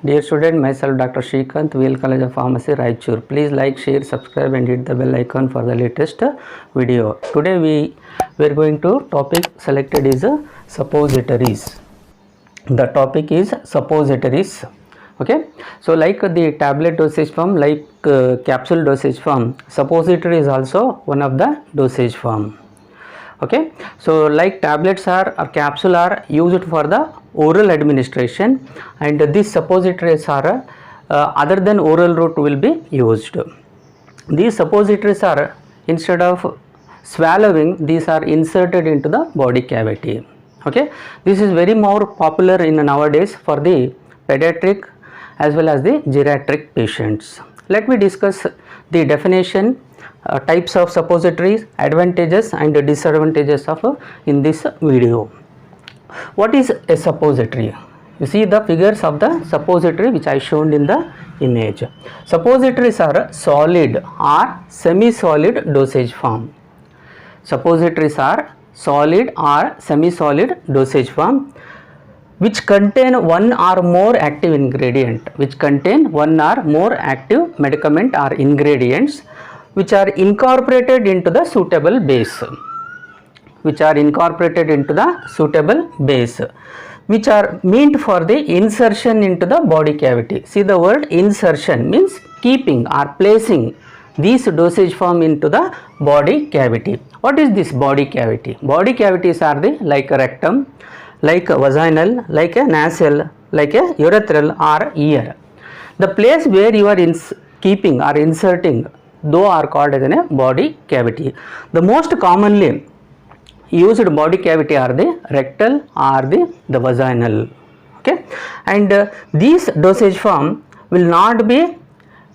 Dear student, myself Dr. Shrikant, VL College of Pharmacy, Raichur. Please like, share, subscribe and hit the bell icon for the latest video. Today we are going to topic selected is suppositories. The topic is suppositories. Okay, so like the tablet dosage form, like capsule dosage form, suppository is also one of the dosage form. Okay, so like tablets are or capsule are used for the oral administration, and these suppositories are other than oral route will be used. These suppositories are, instead of swallowing, these are inserted into the body cavity. Okay, this is very more popular in nowadays for the pediatric as well as the geriatric patients. Let me discuss the definition, types of suppositories, advantages and disadvantages of in this video. What is a suppository? You see the figures of the suppository which I shown in the image. Suppositories are solid or semi-solid dosage form. Suppositories are solid or semi-solid dosage form which contain one or more active ingredient, which contain one or more active medicament or ingredients which are incorporated into the suitable base, which are incorporated into the suitable base, which are meant for the insertion into the body cavity. See, the word insertion means keeping or placing these dosage form into the body cavity. What is this body cavity? Body cavities are the like a rectum, like a vaginal, like a nasal, like a urethral or ear. The place where you are keeping or inserting, though are called as a body cavity. The most commonly used body cavity are the rectal or the vaginal. Okay, and these dosage form will not be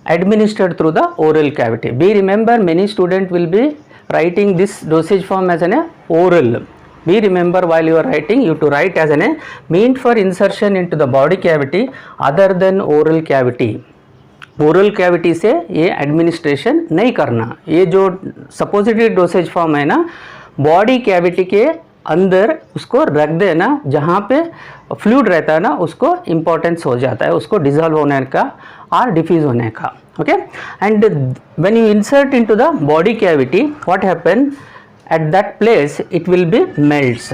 administered through the oral cavity. Be remember, many students will be writing this dosage form as an oral. Be remember, while you are writing, you to write as an meant for insertion into the body cavity other than oral cavity. Oral cavity से ये administration नहीं करना. ये जो suppository dosage form है ना, body cavity के अंदर उसको रख देना, जहाँ पे फ्लूइड रहता है ना उसको इम्पोर्टेंस हो जाता है, उसको डिजॉल्व होने का और डिफ्यूज होने का. Okay, and when you insert into the body cavity, what happen at that place, it will be melts,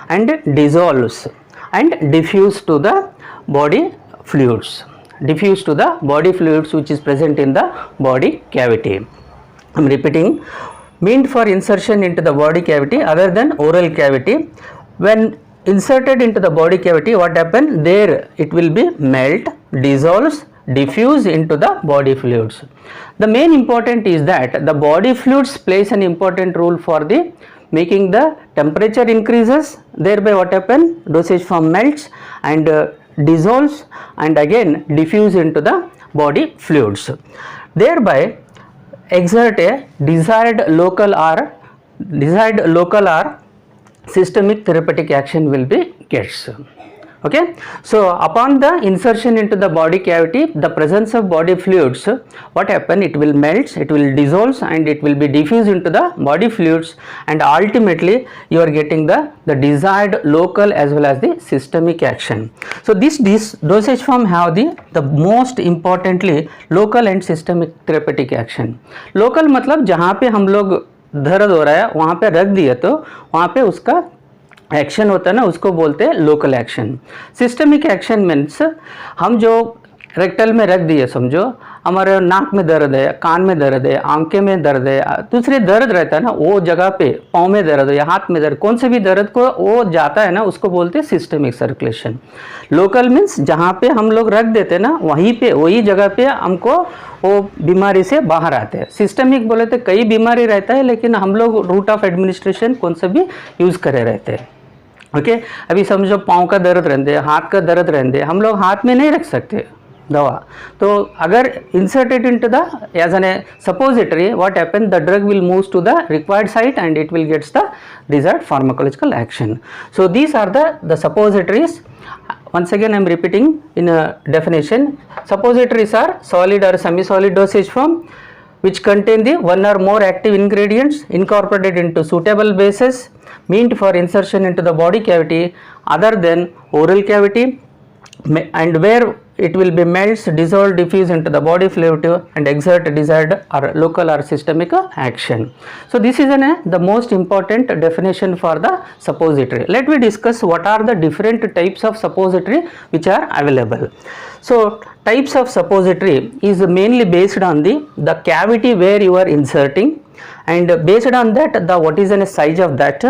and dissolves and diffuse to the body fluids, which is present in the body cavity. I am repeating, meant for insertion into the body cavity other than oral cavity. When inserted into the body cavity, what happen there? It will be melt, dissolves, diffuse into the body fluids. The main important is that the body fluids plays an important role for the making the temperature increases, thereby what happen, dosage form melts and dissolves and again diffuse into the body fluids, thereby exert a desired local or systemic therapeutic action will be gets. Okay, so upon the insertion into the body cavity, the presence of body fluids, what happen, it will melt, it will dissolve and it will be diffused into the body fluids, and ultimately you are getting the desired local as well as the systemic action. So this dosage form have the most importantly local and systemic therapeutic action. Local मतलब जहाँ पे हम लोग दर्द हो रहा है वहाँ पे रख दिए तो वहाँ पे उसका एक्शन होता है ना, उसको बोलते हैं local action. Systemic action means हम जो रेक्टल में रख दिए, समझो हमारे नाक में दर्द है, कान में दर्द है, आंखें में दर्द है, दूसरे दर्द रहता है ना, वो जगह पे पाँव में दर्द है या हाथ में दर्द, कौन से भी दर्द को वो जाता है ना, उसको बोलते हैं सिस्टमिक सर्कुलेशन. लोकल मीन्स जहाँ पे हम लोग रख देते हैं ना, वहीं पे वही जगह पे हमको वो बीमारी से बाहर आते हैं. सिस्टमिक बोले तो कई बीमारी रहता है, लेकिन हम लोग रूट ऑफ एडमिनिस्ट्रेशन कौन सा भी यूज़ करे रहते हैं. ओके, अभी समझो पाँव का दर्द रहते, हाथ का दर्द रहते, हम लोग हाथ में नहीं रख सकते दवा, तो अगर inserted into the as an suppository, what happen, the drug will moves to the required site and it will gets the desired pharmacological action. So these are the suppositories. Once again I am repeating in a definition. Suppositories are solid or semi-solid dosage form which contain the one or more active ingredients incorporated into suitable bases meant for insertion into the body cavity other than oral cavity, and where it will be melts, dissolve, diffuse into the body fluid and exert desired or local or systemic action. So this is the most important definition for the suppository. Let me discuss what are the different types of suppository which are available. So types of suppository is mainly based on the cavity where you are inserting, and based on that the what is the size of that,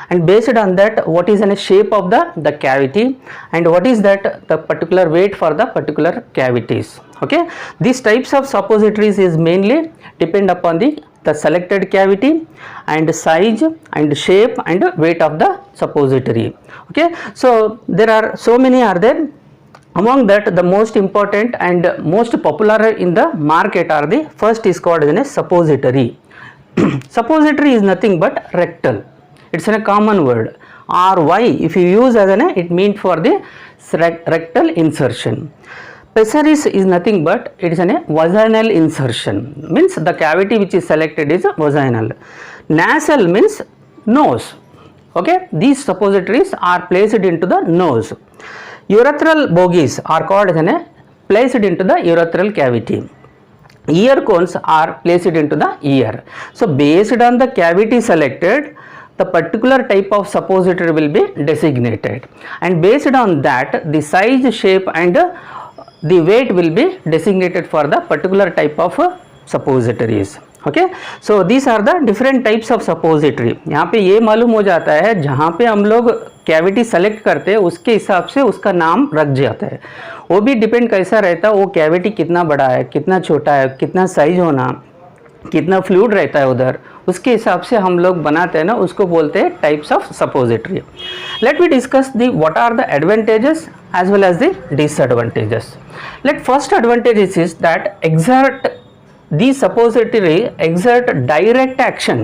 and based on that what is the shape of the cavity, and what is that the particular weight for the particular cavities. Okay, these types of suppositories is mainly depend upon the selected cavity and size and shape and weight of the suppository. Okay, so there are so many are there. Among that, the most important and most popular in the market are the first is called as a suppository. Suppository is nothing but rectal. It's a common word. RY, if you use as it means for the rectal insertion. Pessaries is nothing but it is a vaginal insertion, means the cavity which is selected is vaginal. Nasal means nose. Okay, these suppositories are placed into the nose. Urethral bogies are called as placed into the urethral cavity. Ear cones are placed into the ear. So based on the cavity selected, the particular type of suppository will be designated, and based on that the size, shape and the weight will be designated for the particular type of suppositories. Okay, so this are the different types of suppository. यहाँ पे ये मालूम हो जाता है जहाँ पे हम लोग कैविटी सेलेक्ट करते हैं उसके हिसाब से उसका नाम रख जाता है. वो भी डिपेंड कैसा रहता है, वो कैविटी कितना बड़ा है, कितना छोटा है, कितना साइज होना, कितना फ्लूइड रहता है उधर, उसके हिसाब से हम लोग बनाते हैं ना, उसको बोलते हैं types of suppository. Let we discuss the what are the advantages as well as the disadvantages. Let first advantages is that exert the suppository exert direct action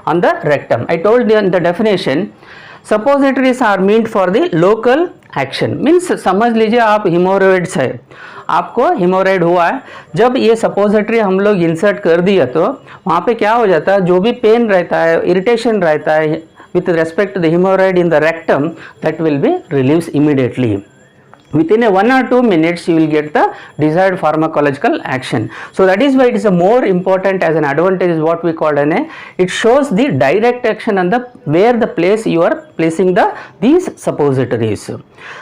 on the rectum. I told you in the definition, suppositories are meant for the local action. Means समझ लीजिए आप hemorrhoids है, आपको हेमोरॉइड हुआ है, जब ये suppository हम लोग इंसर्ट कर दिया तो वहाँ पे क्या हो जाता है, जो भी पेन रहता है, इरिटेशन रहता है with respect to the hemorrhoid in the rectum, that will be released immediately. Within 1 or 2 minutes you will get the desired pharmacological action. So that is why it is a more important as an advantage is what we call it shows the direct action on the where the place you are placing these suppositories.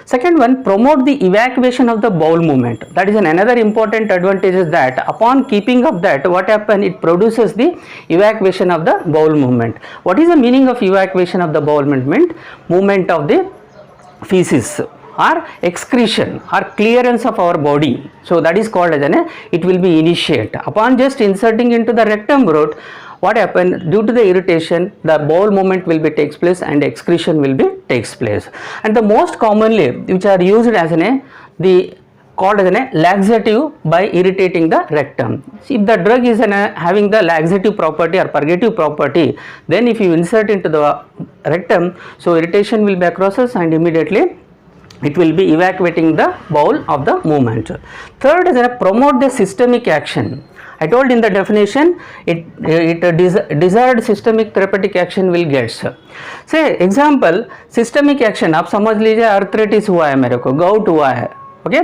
Second one, promote the evacuation of the bowel movement. That is another important advantage is that upon keeping of that, what happen, it produces the evacuation of the bowel movement. What is the meaning of evacuation of the bowel movement? Movement of the feces or excretion or clearance of our body. So that is called as it will be initiate. Upon just inserting into the rectum route, what happen, due to the irritation, the bowel movement will be takes place and excretion will be takes place. And the most commonly which are used as the called as laxative by irritating the rectum. If the drug is having the laxative property or purgative property, then if you insert into the rectum, so irritation will be across us and immediately it will be evacuating the bowel of the movement. Third is promote the systemic action. I told in the definition, desired systemic therapeutic action will get. Say example, systemic action, आप समझ लीजिए arthritis हुआ है मेरे को, gout हुआ है, okay,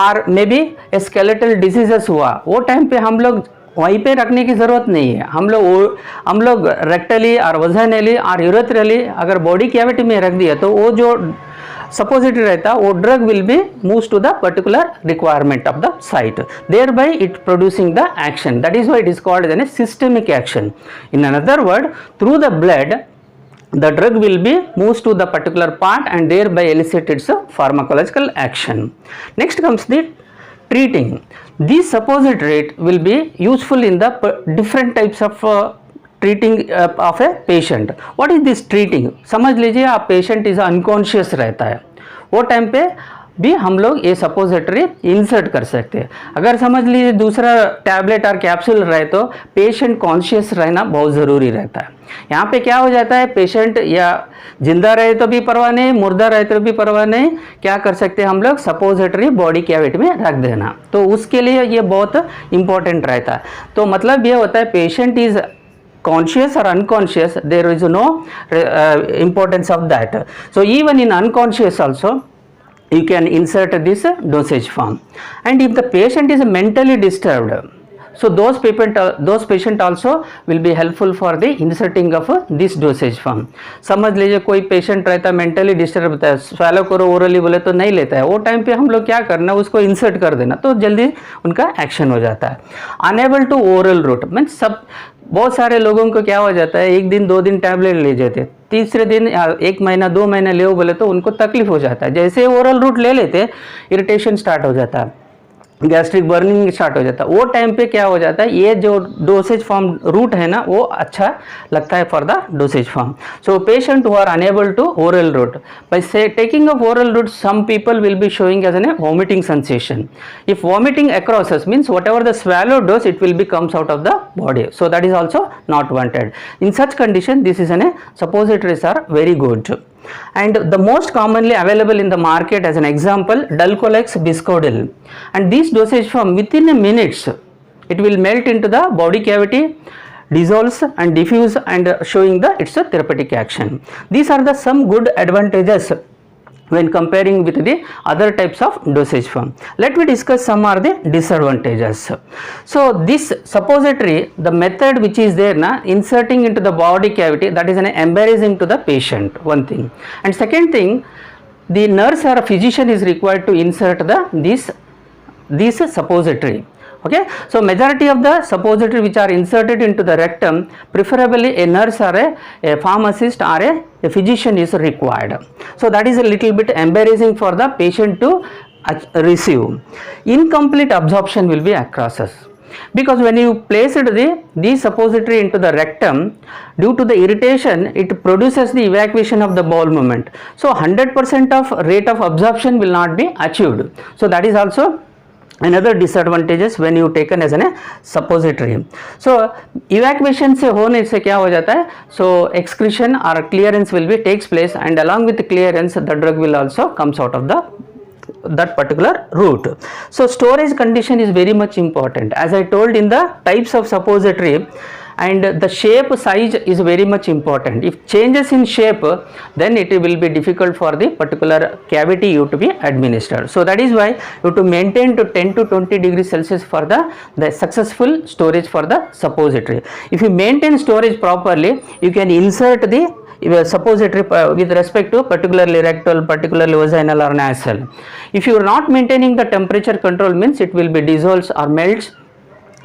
और मे बी स्केलेटल डिजीजेस हुआ, वो टाइम पे हम लोग वहीं पे रखने की ज़रूरत नहीं है. हम लोग रेक्टली और वजाइनली और यूरेथ्रली अगर बॉडी कैविटी में रख दिया तो वो जो suppository रहता वो drug will be moves to the particular requirement of the site, thereby it producing the action. That is why it is called as a systemic action. In another word, through the blood the drug will be moves to the particular part and thereby elicit its pharmacological action. Next comes the treating. This suppository will be useful in the different types of treating of a patient. What is this treating? समझ लीजिए आप patient is unconscious रहता है, वो time पे भी हम लोग ये सपोजिटरी इंसर्ट कर सकते हैं. अगर समझ लीजिए दूसरा टैबलेट और कैप्सूल रहे तो पेशेंट कॉन्शियस रहना बहुत ज़रूरी रहता है. यहाँ पे क्या हो जाता है, पेशेंट या जिंदा रहे तो भी परवाह नहीं, मुर्दा रहे तो भी परवाह नहीं, क्या कर सकते हैं हम लोग, सपोजिटरी बॉडी कैविटी में रख देना. तो उसके लिए ये बहुत इंपॉर्टेंट रहता है. तो मतलब ये होता है patient is conscious or unconscious, there is no importance of that. So even in unconscious also, you can insert this dosage form. And if the patient is mentally disturbed, so those patient also will be helpful for the inserting of this dosage form. समझ लीजिए कोई patient रहता है mentally disturb होता है, swallow करो orally बोले तो नहीं लेता है, वो टाइम पे हम लोग क्या करना, उसको इंसर्ट कर देना तो जल्दी उनका एक्शन हो जाता है. Unable to oral route means सब बहुत सारे लोगों को क्या हो जाता है, एक दिन 2 दिन टैबलेट ले जाते, तीसरे दिन 1 महीना 2 महीना ले बोले तो उनको तकलीफ हो जाता है. जैसे ओरल रूट ले लेते इरिटेशन स्टार्ट हो जाता है, गैस्ट्रिक बर्निंग स्टार्ट हो जाता है. वो टाइम पे क्या हो जाता है, ये जो डोसेज फॉर्म रूट है ना वो अच्छा लगता है for the dosage form. So patient who are unable to oral route, by say taking of oral route some people will be showing as a vomiting sensation. If vomiting across us means whatever the swallow dose it will be comes out of the body, so that is also not wanted. In such condition this is a suppositories are very good. And the most commonly available in the market as an example Dulcolax Biscodil, and this dosage form within a minutes it will melt into the body cavity, dissolves and diffuse and showing the its therapeutic action. These are the some good advantages when comparing with the other types of dosage form. Let me discuss some are the disadvantages. So this suppository, the method which is there na, inserting into the body cavity, that is an embarrassing to the patient, one thing. And second thing, the nurse or a physician is required to insert this suppository. Okay, so majority of the suppository which are inserted into the rectum, preferably a nurse or a pharmacist or a physician is required. So that is a little bit embarrassing for the patient to receive. Incomplete absorption will be across us, because when you place the suppository into the rectum, due to the irritation it produces the evacuation of the bowel movement, so 100% of rate of absorption will not be achieved. So that is also another disadvantages when you taken as a suppository. So evacuation से होने से क्या हो जाता है, so excretion or clearance will be takes place, and along with the clearance the drug will also comes out of that particular route. So storage condition is very much important, as I told in the types of suppository, and the shape size is very much important. If changes in shape, then it will be difficult for the particular cavity you to be administered. So that is why you have to maintain to 10 to 20 degrees Celsius for the successful storage for the suppository. If you maintain storage properly, you can insert the suppository with respect to particularly rectal, particularly vaginal or nasal. If you are not maintaining the temperature control, means it will be dissolves or melts,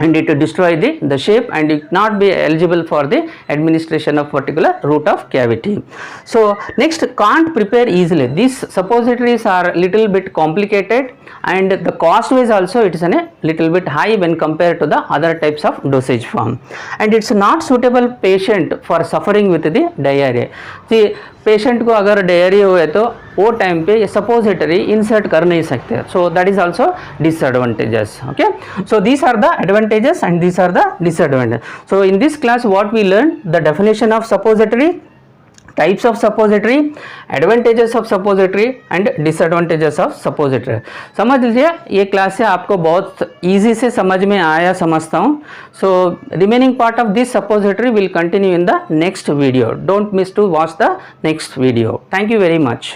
and it will destroy the shape, and it not be eligible for the administration of particular route of cavity. So next, can't prepare easily. These suppositories are little bit complicated, and the cost wise also it is a little bit high when compared to the other types of dosage form, and it's not suitable patient for suffering with the diarrhea. See, patient को अगर diarrhoea हुए तो वो time पे ये suppository insert कर नहीं सकते, so that is also disadvantages. Okay, so these are the advantages and these are the disadvantage. So in this class what we learn the definition of suppository, types of suppository, advantages of suppository and disadvantages of suppository. समझ लीजिए ये class से आपको बहुत easy से समझ में आया समझता हूँ. So remaining part of this suppository will continue in the next video. Don't miss to watch the next video. Thank you very much.